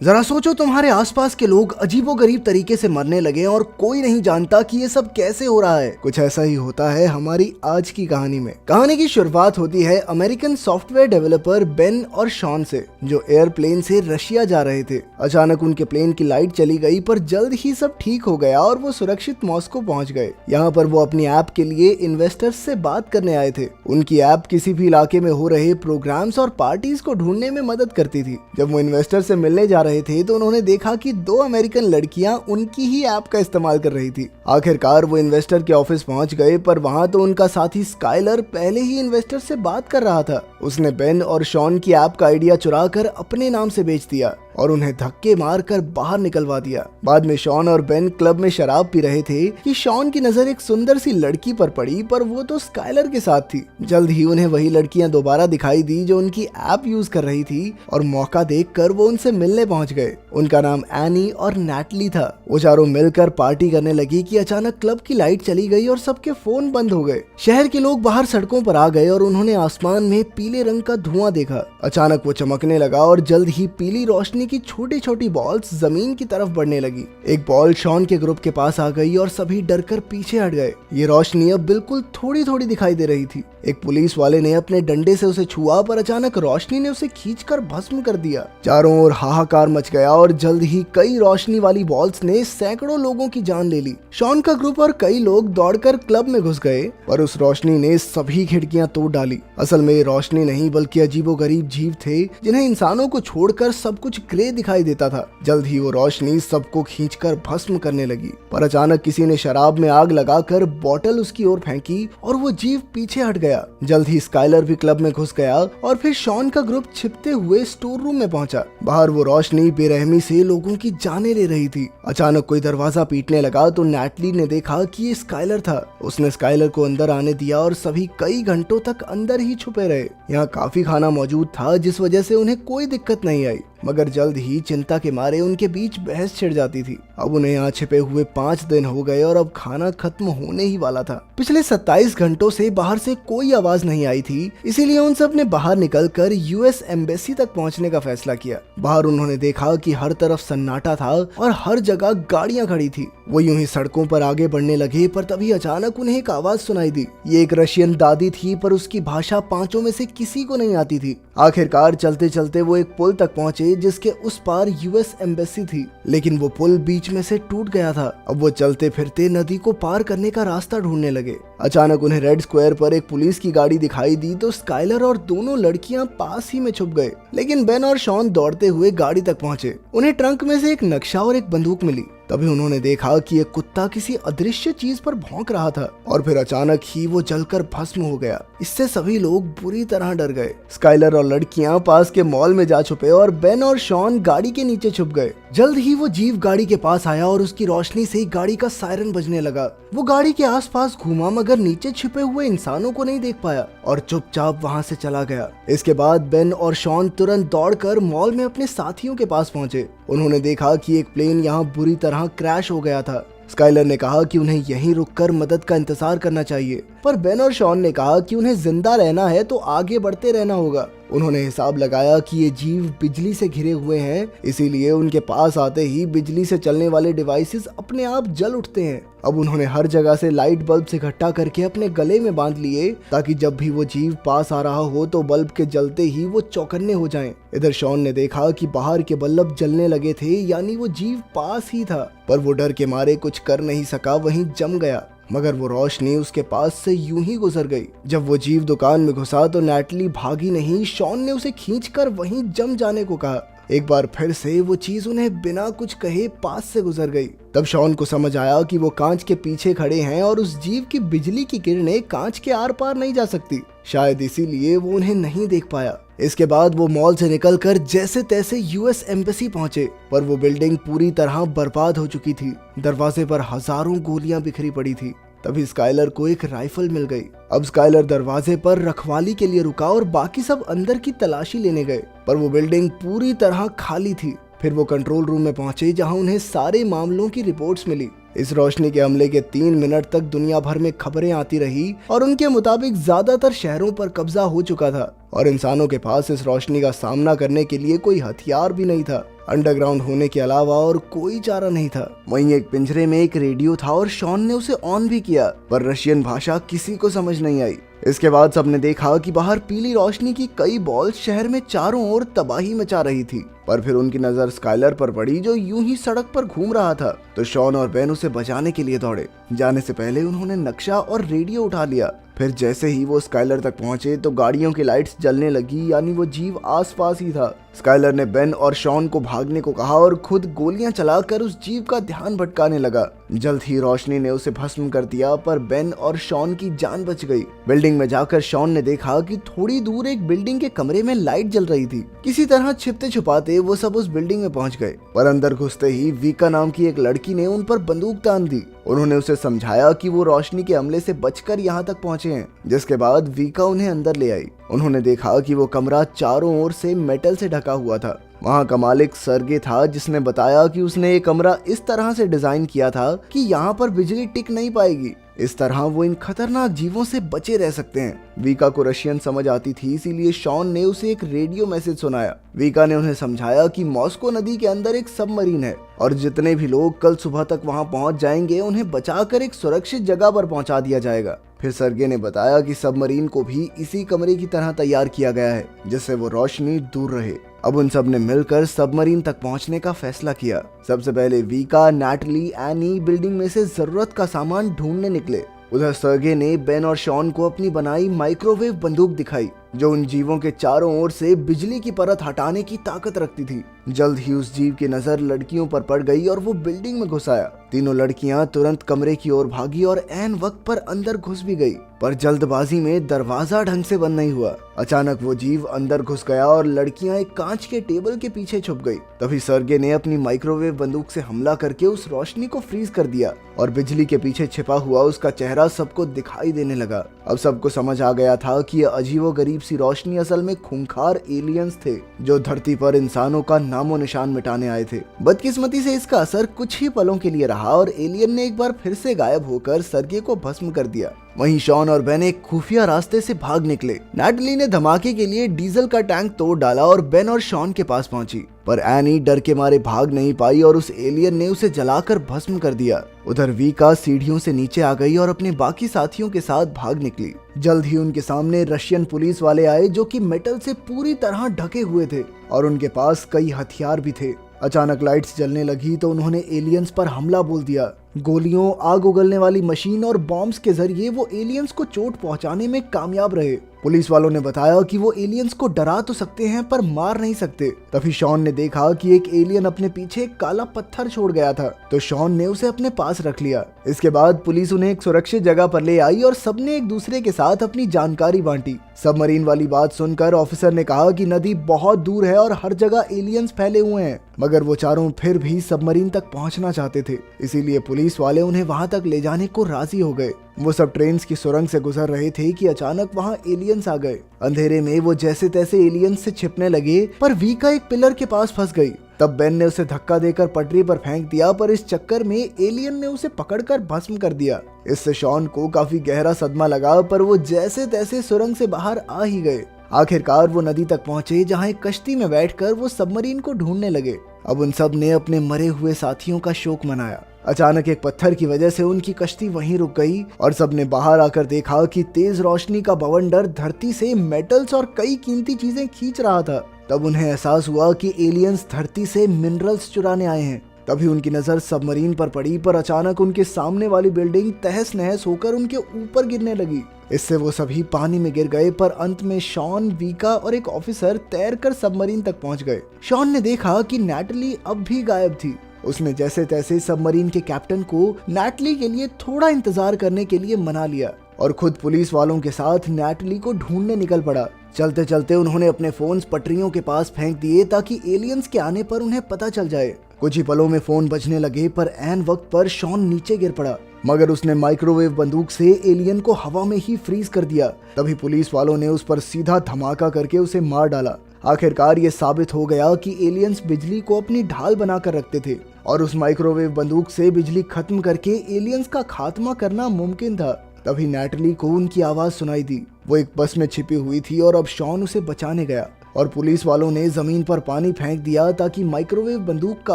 जरा सोचो तुम्हारे आसपास के लोग अजीबोगरीब तरीके से मरने लगे और कोई नहीं जानता कि ये सब कैसे हो रहा है। कुछ ऐसा ही होता है हमारी आज की कहानी में। कहानी की शुरुआत होती है अमेरिकन सॉफ्टवेयर डेवलपर बेन और शॉन से, जो एयरप्लेन से रशिया जा रहे थे। अचानक उनके प्लेन की लाइट चली गई, पर जल्द ही सब ठीक हो गया और वो सुरक्षित मॉस्को पहुंच गए। यहाँ पर वो अपनी ऐप के लिए इन्वेस्टर्स से बात करने आए थे। उनकी ऐप किसी भी इलाके में हो रहे प्रोग्राम्स और पार्टीज को ढूंढने में मदद करती थी। जब वो इन्वेस्टर से मिलने जा रहे थे तो उन्होंने देखा कि दो अमेरिकन लड़कियां उनकी ही ऐप का इस्तेमाल कर रही थी। आखिरकार वो इन्वेस्टर के ऑफिस पहुंच गए, पर वहां तो उनका साथी स्काइलर पहले ही इन्वेस्टर से बात कर रहा था। उसने बेन और शॉन की ऐप का आइडिया चुरा कर अपने नाम से बेच दिया और उन्हें धक्के मारकर बाहर निकलवा दिया। बाद में शॉन और बेन क्लब में शराब पी रहे थे कि शॉन की नजर एक सुंदर सी लड़की पर पड़ी, पर वो तो स्काइलर के साथ थी। जल्द ही उन्हें वही लड़कियां दोबारा दिखाई दी जो उनकी ऐप यूज कर रही थी और मौका देखकर वो उनसे मिलने पहुंच गए। उनका नाम एनी और नैटली था। वो चारों मिलकर पार्टी करने लगी कि अचानक क्लब की लाइट चली गई और सबके फोन बंद हो गए। शहर के लोग बाहर सड़कों पर आ गए और उन्होंने आसमान में पीले रंग का धुआं देखा। अचानक वो चमकने लगा और जल्द ही पीली रोशनी की छोटी छोटी बॉल्स जमीन की तरफ बढ़ने लगी। एक बॉल शॉन के ग्रुप के पास आ गई और सभी डरकर पीछे हट गए। ये रोशनी अब बिल्कुल थोड़ी थोड़ी दिखाई दे रही थी। एक पुलिस वाले ने अपने डंडे से उसे छुआ, पर अचानक रोशनी ने उसे खींचकर भस्म कर दिया। चारों ओर हाहाकार मच गया और जल्द ही कई रोशनी वाली बॉल्स ने सैकड़ों लोगों की जान ले ली। शॉन का ग्रुप और कई लोग दौड़कर क्लब में घुस गए, पर उस रोशनी ने सभी खिड़कियां तोड़ डाली। असल में ये रोशनी नहीं बल्कि अजीबोगरीब जीव थे जिन्हें इंसानों को छोड़कर सब कुछ ग्रे दिखाई देता था। जल्द ही वो रोशनी सबको खींचकर भस्म करने लगी, पर अचानक किसी ने शराब में आग लगाकर बोतल उसकी ओर फेंकी और वो जीव पीछे हट गया। जल्द ही स्काइलर भी क्लब में घुस गया और फिर शॉन का ग्रुप छिपते हुए स्टोर रूम में पहुंचा। बाहर वो रोशनी बेरहमी से लोगों की जानें ले रही थी। अचानक कोई दरवाजा पीटने लगा तो नैटली ने देखा कि ये स्काइलर था। उसने स्काइलर को अंदर आने दिया और सभी कई घंटों तक अंदर ही छुपे रहे। यहाँ काफी खाना मौजूद था, जिस वजह से उन्हें कोई दिक्कत नहीं आई, मगर जल्द ही चिंता के मारे उनके बीच बहस छिड़ जाती थी। अब उन्हें यहाँ छिपे हुए 5 दिन हो गए और अब खाना खत्म होने ही वाला था। पिछले 27 घंटों से बाहर से कोई आवाज नहीं आई थी, इसीलिए उन सब ने बाहर निकलकर यूएस एम्बेसी तक पहुंचने का फैसला किया। बाहर उन्होंने देखा कि हर तरफ सन्नाटा था और हर जगह गाड़ियां खड़ी थी। वो यूं ही सड़कों पर आगे बढ़ने लगे, पर तभी अचानक उन्हें एक आवाज सुनाई दी। ये एक रशियन दादी थी, पर उसकी भाषा पांचों में से किसी को नहीं आती थी। आखिरकार चलते चलते वो एक पुल तक पहुंचे जिसके उस पार यूएस एम्बेसी थी, लेकिन वो पुल बीच में से टूट गया था। अब वो चलते फिरते नदी को पार करने का रास्ता ढूंढने लगे। अचानक उन्हें रेड स्क्वायर पर एक पुलिस की गाड़ी दिखाई दी तो स्काइलर और दोनों लड़कियां पास ही में छुप गए, लेकिन बेन और शॉन दौड़ते हुए गाड़ी तक पहुंचे। उन्हें ट्रंक में से एक नक्शा और एक बंदूक मिली। तभी उन्होंने देखा कि एक कुत्ता किसी अदृश्य चीज पर भौंक रहा था और फिर अचानक ही वो जलकर भस्म हो गया। इससे सभी लोग बुरी तरह डर गए। स्काइलर और लड़कियां पास के मॉल में जा छुपे और बेन और शॉन गाड़ी के नीचे छुप गए। जल्द ही वो जीव गाड़ी के पास आया और उसकी रोशनी से गाड़ी का सायरन बजने लगा। वो गाड़ी के आसपास घूमा, मगर नीचे छिपे हुए इंसानों को नहीं देख पाया और चुपचाप वहां से चला गया। इसके बाद बेन और शॉन तुरंत दौड़कर मॉल में अपने साथियों के पास पहुंचे। उन्होंने देखा कि एक प्लेन यहाँ बुरी तरह क्रैश हो गया था। स्काइलर ने कहा कि उन्हें यहीं रुककर मदद का इंतजार करना चाहिए, पर बेन और शॉन ने कहा कि उन्हें जिंदा रहना है तो आगे बढ़ते रहना होगा। उन्होंने हिसाब लगाया कि ये जीव बिजली से घिरे हुए हैं, इसीलिए उनके पास आते ही बिजली से चलने वाले डिवाइसेस अपने आप जल उठते हैं। अब उन्होंने हर जगह से लाइट बल्ब से इकट्ठा करके अपने गले में बांध लिए, ताकि जब भी वो जीव पास आ रहा हो तो बल्ब के जलते ही वो चौकन्ने हो जाएं। इधर शॉन ने देखा कि बाहर के बल्ब जलने लगे थे, यानी वो जीव पास ही था, पर वो डर के मारे कुछ कर नहीं सका, वहीं जम गया। मगर वो रोशनी उसके पास से यूं ही गुजर गई। जब वो जीव दुकान में घुसा तो नैटली भागी नहीं, शॉन ने उसे खींचकर वहीं जम जाने को कहा। एक बार फिर से वो चीज उन्हें बिना कुछ कहे पास से गुजर गई। तब शॉन को समझ आया कि वो कांच के पीछे खड़े हैं और उस जीव की बिजली की किरणें कांच के आर पार नहीं जा सकती। शायद इसीलिए वो उन्हें नहीं देख पाया। इसके बाद वो मॉल से निकलकर जैसे तैसे यूएस एम्बेसी पहुंचे, पर वो बिल्डिंग पूरी तरह बर्बाद हो चुकी थी। दरवाजे पर हजारों गोलियां बिखरी पड़ी थी। तभी स्काइलर को एक राइफल मिल गई। अब स्काइलर दरवाजे पर रखवाली के लिए रुका और बाकी सब अंदर की तलाशी लेने गए, पर वो बिल्डिंग पूरी तरह खाली थी। फिर वो कंट्रोल रूम में पहुंचे, जहां उन्हें सारे मामलों की रिपोर्ट्स मिली। इस रोशनी के हमले के 3 मिनट तक दुनिया भर में खबरें आती रही और उनके मुताबिक ज्यादातर शहरों पर कब्जा हो चुका था और इंसानों के पास इस रोशनी का सामना करने के लिए कोई हथियार भी नहीं था। अंडरग्राउंड होने के अलावा और कोई चारा नहीं था। वहीं एक पिंजरे में एक रेडियो था और शॉन ने उसे ऑन भी किया, पर रशियन भाषा किसी को समझ नहीं आई। इसके बाद सबने देखा कि बाहर पीली रोशनी की कई बॉल्स शहर में चारों ओर तबाही मचा रही थी। पर फिर उनकी नजर स्काइलर पर पड़ी, जो यूं ही सड़क पर घूम रहा था। तो शॉन और बेन उसे बचाने के लिए दौड़े। जाने से पहले उन्होंने नक्शा और रेडियो उठा लिया। फिर जैसे ही वो स्काइलर तक पहुंचे तो गाड़ियों की लाइट्स जलने लगी, यानी वो जीव आसपास ही था। स्काइलर ने बेन और शॉन को भागने को कहा और खुद गोलियां चलाकर उस जीव का ध्यान भटकाने लगा। जल्द ही रोशनी ने उसे भस्म कर दिया, पर बेन और शॉन की जान बच गई। बिल्डिंग में जाकर शॉन ने देखा कि थोड़ी दूर एक बिल्डिंग के कमरे में लाइट जल रही थी। किसी तरह छिपते छुपाते वो सब उस बिल्डिंग में पहुंच गए, पर अंदर घुसते ही वीका नाम की एक लड़की ने उन पर बंदूक तान दी। उन्होंने उसे समझाया कि वो रोशनी के हमले से बचकर यहाँ तक पहुंचे हैं, जिसके बाद वीका उन्हें अंदर ले आई। उन्होंने देखा कि वो कमरा चारों ओर से मेटल से ढका हुआ था। वहाँ का मालिक सर्गे था, जिसने बताया कि उसने ये कमरा इस तरह से डिजाइन किया था कि यहाँ पर बिजली टिक नहीं पाएगी। इस तरह वो इन खतरनाक जीवों से बचे रह सकते हैं। वीका को रशियन समझ आती थी, इसीलिए शॉन ने उसे एक रेडियो मैसेज सुनाया। वीका ने उन्हें समझाया कि मॉस्को नदी के अंदर एक सबमरीन है और जितने भी लोग कल सुबह तक वहां पहुंच जाएंगे उन्हें बचाकर एक सुरक्षित जगह पर पहुंचा दिया जाएगा। फिर सर्गे ने बताया कि सबमरीन को भी इसी कमरे की तरह तैयार किया गया है, जिससे वो रोशनी दूर रहे। अब उन सब ने मिलकर सबमरीन तक पहुंचने का फैसला किया। सबसे पहले वीका, नैटली, एनी बिल्डिंग में से जरूरत का सामान ढूंढने निकले। उधर सर्गे ने बेन और शॉन को अपनी बनाई माइक्रोवेव बंदूक दिखाई, जो उन जीवों के चारों ओर से बिजली की परत हटाने की ताकत रखती थी। जल्द ही उस जीव की नजर लड़कियों पर पड़ गई और वो बिल्डिंग में घुस आया। तीनों लड़कियां तुरंत कमरे की ओर भागी और ऐन वक्त पर अंदर घुस भी गई, पर जल्दबाजी में दरवाजा ढंग से बंद नहीं हुआ। अचानक वो जीव अंदर घुस गया और लड़कियां एक कांच के टेबल के पीछे छुप गई। तभी सर्गे ने अपनी माइक्रोवेव बंदूक से हमला करके उस रोशनी को फ्रीज कर दिया और बिजली के पीछे छिपा हुआ उसका चेहरा सबको दिखाई देने लगा। अब सबको समझ आ गया था कि ये अजीबोगरीब सी रोशनी असल में खूंखार एलियंस थे, जो धरती पर इंसानों का नामो निशान मिटाने आए थे। बदकिस्मती से इसका असर कुछ ही पलों के लिए रहा और एलियन ने एक बार फिर से गायब होकर सर्गे को भस्म कर दिया। वहीं शॉन और बेन एक खुफिया रास्ते से भाग निकले। नैटली ने धमाके के लिए डीजल का टैंक तोड़ डाला और बेन और शॉन के पास पहुंची, पर एनी डर के मारे भाग नहीं पाई और उस एलियन ने उसे जलाकर भस्म कर दिया। उधर वीका सीढ़ियों से नीचे आ गई और अपने बाकी साथियों के साथ भाग निकली। जल्द ही उनके सामने रशियन पुलिस वाले आए, जो कि मेटल से पूरी तरह ढके हुए थे और उनके पास कई हथियार भी थे। अचानक लाइट्स जलने लगी तो उन्होंने एलियंस पर हमला बोल दिया। गोलियों, आग उगलने वाली मशीन और बॉम्ब्स के जरिए वो एलियंस को चोट पहुंचाने में कामयाब रहे। पुलिस वालों ने बताया कि वो एलियंस को डरा तो सकते हैं पर मार नहीं सकते। तभी शॉन ने देखा कि एक एलियन अपने पीछे एक काला पत्थर छोड़ गया था, तो शॉन ने उसे अपने पास रख लिया। इसके बाद पुलिस उन्हें एक सुरक्षित जगह पर ले आई और सबने एक दूसरे के साथ अपनी जानकारी बांटी। सबमरीन वाली बात सुनकर ऑफिसर ने कहा कि नदी बहुत दूर है और हर जगह एलियंस फैले हुए हैं, मगर वो चारों फिर भी सबमरीन तक पहुंचना चाहते थे, इसीलिए पुलिस वाले उन्हें वहां तक ले जाने को राजी हो गए। वो सब ट्रेन की सुरंग से गुजर रहे थे कि अचानक वहां एलियंस आ गए। अंधेरे में वो जैसे तैसे एलियंस से छिपने लगे, पर वीका एक पिलर के पास फंस गई। तब बेन ने उसे धक्का देकर पटरी पर फेंक दिया, पर इस चक्कर में एलियन ने उसे पकड़कर भस्म कर दिया। इससे शॉन को काफी गहरा सदमा लगा, पर वो जैसे तैसे सुरंग से बाहर आ ही गए। आखिरकार वो नदी तक पहुंचे, जहां एक कश्ती में बैठकर वो सबमरीन को ढूंढने लगे। अब उन सब ने अपने मरे हुए साथियों का शोक मनाया। अचानक एक पत्थर की वजह से उनकी कश्ती वहीं रुक गई और सबने बाहर आकर देखा कि तेज रोशनी का बवंडर धरती से मेटल्स और कई कीमती चीजें खींच रहा था। तब उन्हें एहसास हुआ कि एलियंस धरती से मिनरल्स चुराने आए हैं। तभी उनकी नजर सबमरीन पर पड़ी, पर अचानक उनके सामने वाली बिल्डिंग तहस नहस होकर उनके ऊपर गिरने लगी। इससे वो सभी पानी में गिर गए, पर अंत में शॉन, वीका और एक ऑफिसर तैरकर सबमरीन तक पहुंच गए। शॉन ने देखा कि नैटली अब भी गायब थी। उसने जैसे तैसे सबमरीन के कैप्टन को नैटली के लिए थोड़ा इंतजार करने के लिए मना लिया और खुद पुलिस वालों के साथ नैटली को ढूंढने निकल पड़ा। चलते चलते उन्होंने अपने फोन्स पटरियों के पास फेंक दिए ताकि एलियंस के आने पर उन्हें पता चल जाए। कुछ ही पलों में फोन बजने लगे, पर ऐन वक्त पर शॉन नीचे गिर पड़ा, मगर उसने माइक्रोवेव बंदूक से एलियन को हवा में ही फ्रीज कर दिया। तभी पुलिस वालों ने उस पर सीधा धमाका करके उसे मार डाला। आखिरकार ये साबित हो गया कि एलियंस बिजली को अपनी ढाल बनाकर रखते थे और उस माइक्रोवेव बंदूक से बिजली खत्म करके एलियंस का खात्मा करना मुमकिन था। तभी नैटली को उनकी आवाज सुनाई दी। वो एक बस में छिपी हुई थी और अब शॉन उसे बचाने गया। और पुलिस वालों ने जमीन पर पानी फेंक दिया ताकि माइक्रोवेव बंदूक का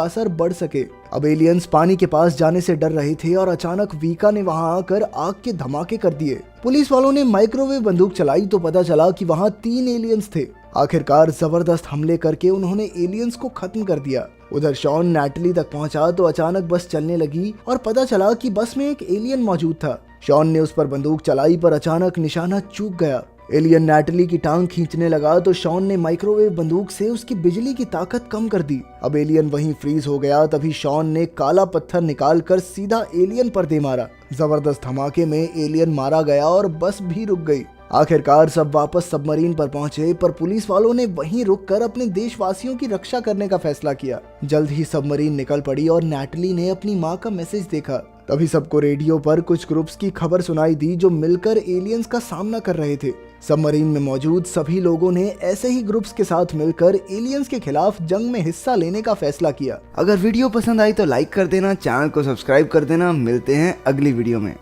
असर बढ़ सके। अब एलियंस पानी के पास जाने से डर रहे थे और अचानक वीका ने वहां आकर आग के धमाके कर दिए। पुलिस वालों ने माइक्रोवेव बंदूक चलाई तो पता चला कि वहां 3 एलियंस थे। आखिरकार जबरदस्त हमले करके उन्होंने एलियंस को खत्म कर दिया। उधर शॉन नैटली तक पहुंचा तो अचानक बस चलने लगी और पता चला कि बस में एक एलियन मौजूद था। शॉन ने उस पर बंदूक चलाई पर अचानक निशाना चूक गया। एलियन नैटली की टांग खींचने लगा तो शॉन ने माइक्रोवेव बंदूक से उसकी बिजली की ताकत कम कर दी। अब एलियन वहीं फ्रीज हो गया। तभी शॉन ने काला पत्थर निकालकर सीधा एलियन पर दे मारा। जबरदस्त धमाके में एलियन मारा गया और बस भी रुक गई। आखिरकार सब वापस सबमरीन पर पहुंचे, पर पुलिस वालों ने वहीं रुककर अपने देशवासियों की रक्षा करने का फैसला किया। जल्द ही सबमरीन निकल पड़ी और नैटली ने अपनी मां का मैसेज देखा। तभी सबको रेडियो पर कुछ ग्रुप्स की खबर सुनाई दी जो मिलकर एलियंस का सामना कर रहे थे। सबमरीन में मौजूद सभी लोगों ने ऐसे ही ग्रुप्स के साथ मिलकर एलियंस के खिलाफ जंग में हिस्सा लेने का फैसला किया। अगर वीडियो पसंद आई तो लाइक कर देना, चैनल को सब्सक्राइब कर देना। मिलते हैं अगली वीडियो में।